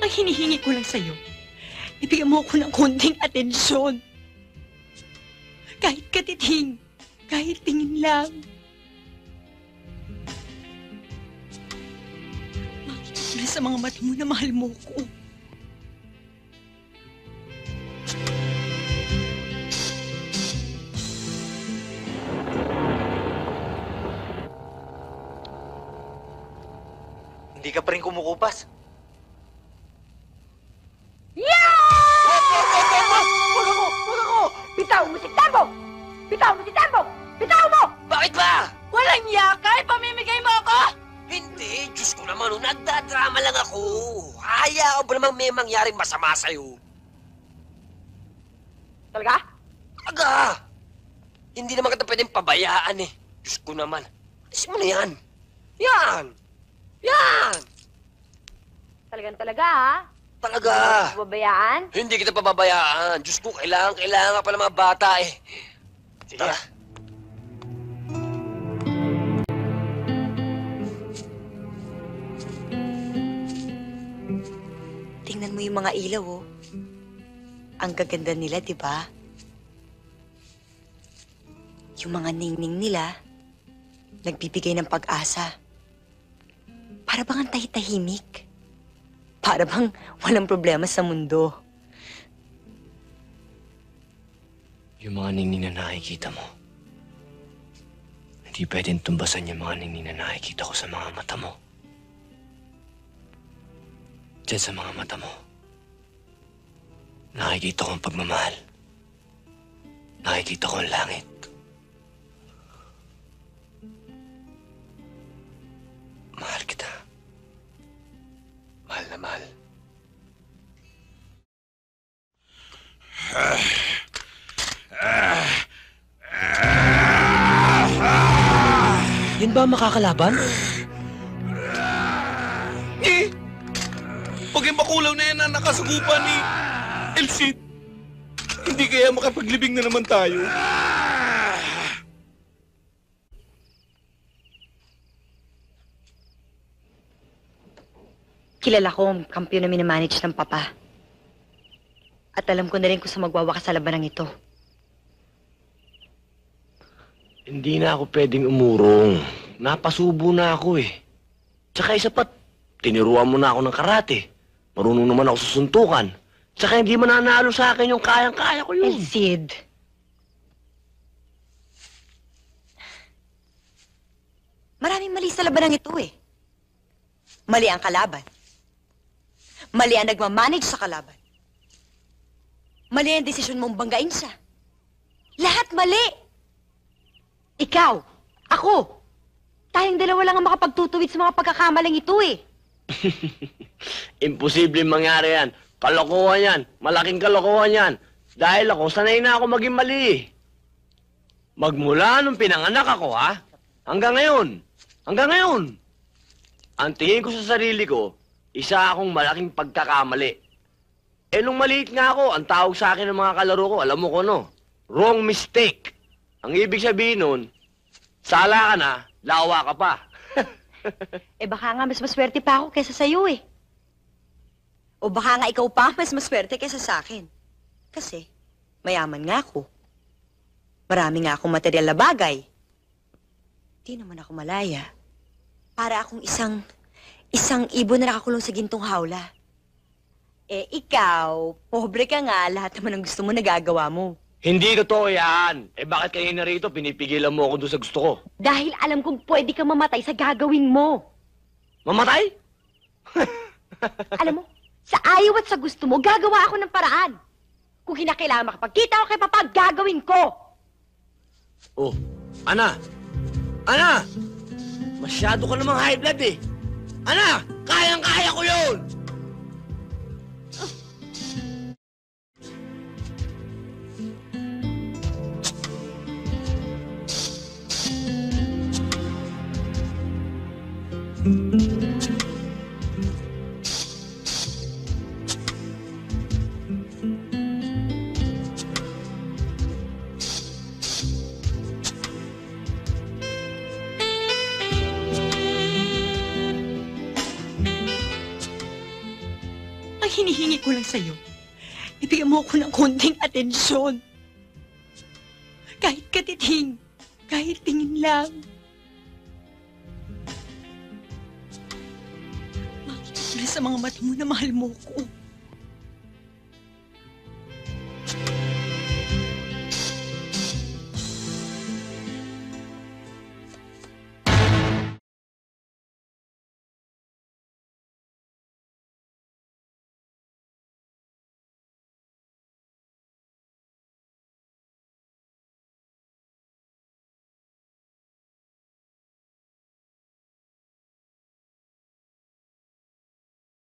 Ang hinihingi ko lang sa'yo, ibigyan mo ako ng konting atensyon. Kahit katiting, kahit tingin lang. Makita ko na sa mga mata mo na mahal mo ko. Hindi ka pa rin kumukupas. Bitaw mo si Tambo! Bitaw mo si Tambo! Bitaw mo! Bakit ba? Walang yakay! Pamimigay mo ako! Hindi, Diyos ko naman, nagdadrama lang ako. Hayaan mo namang may mangyaring masama sa'yo. Talaga? Aga! Hindi naman kita pwedeng pabayaan eh. Diyos ko naman. Alisin mo na yan. Yan! Yan! Talaga, ha? Talaga! Babayaan? Hindi kita pababayaan. Diyos ko, kailangan pa ng mga bata eh. Tara. Tingnan mo yung mga ilaw, oh. Ang gaganda nila, di ba? Yung mga ningning nila, nagbibigay ng pag-asa. Para bang ang tahimik. Para bang walang problema sa mundo. Yung mga ningning na nakikita mo, hindi pwedeng tumbasan yung mga ningning na nakikita ko sa mga mata mo. Diyan sa mga mata mo, nakikita ko ang pagmamahal. Nakikita ko ang langit. Mahal kita. Mahal na mahal. Yan ba ang makakalaban? Eh! Pag yung makulaw na yan ang nakasugupa ni Elsie, hindi kaya makapaglibing na naman tayo. Kilala ko ang kampiyon na minamanage ng papa. At alam ko na rin kung sa magwawakas sa labanang ito. Hindi na ako pwedeng umurong. Napasubo na ako eh. Tsaka isa pa, tiniruan mo na ako ng karate. Marunong naman ako sa suntukan. Tsaka hindi mananalo sa akin yung kayang-kaya ko yun. Sid. Maraming mali sa labanang ito eh. Mali ang kalaban. Mali ang nagmamanage sa kalaban. Mali ang desisyon mong banggain siya. Lahat mali! Ikaw, ako, tayong dalawa lang ang makapagtutuwid sa mga pagkakamaling ito eh. Imposible mangyari yan. Kalokohan yan. Malaking kalokohan yan. Dahil ako, sanay na ako maging mali. Magmula nung pinanganak ako, ha? Hanggang ngayon. Hanggang ngayon. Ang tingin ko sa sarili ko, isa akong malaking pagkakamali. Eh, nung maliit nga ako, ang tawag sa akin ng mga kalaro ko, alam mo ko, no? Wrong mistake. Ang ibig sabihin nun, sala ka na, lawa ka pa. Eh baka nga mas maswerte pa ako kaysa sa'yo eh. O baka nga ikaw pa mas maswerte kaysa sa akin. Kasi, mayaman nga ako. Marami nga akong material na bagay. Di naman ako malaya. Para akong isang ibon na nakakulong sa gintong hawla. Eh ikaw, pobre ka nga, lahat naman ng gusto mo nagagawa mo. Hindi totoo yan. Eh bakit kanina rito pinipigilan mo ako doon sa gusto ko? Dahil alam kong pwede kang mamatay sa gagawin mo. Mamatay? Alam mo, sa ayaw at sa gusto mo, gagawa ako ng paraan. Kung kinakailangan makapagkita ako kay Papa, gagawin ko. Oh, Ana! Ana! Masyado ka namang high blood eh. Ana! Kayang-kaya ko yun! Ang hinihingi ko lang sa'yo, ibigyan mo ako ng konting atensyon. Kahit katiting, kahit tingin lang. Makita sila sa mga mata mo na mahal mo ko.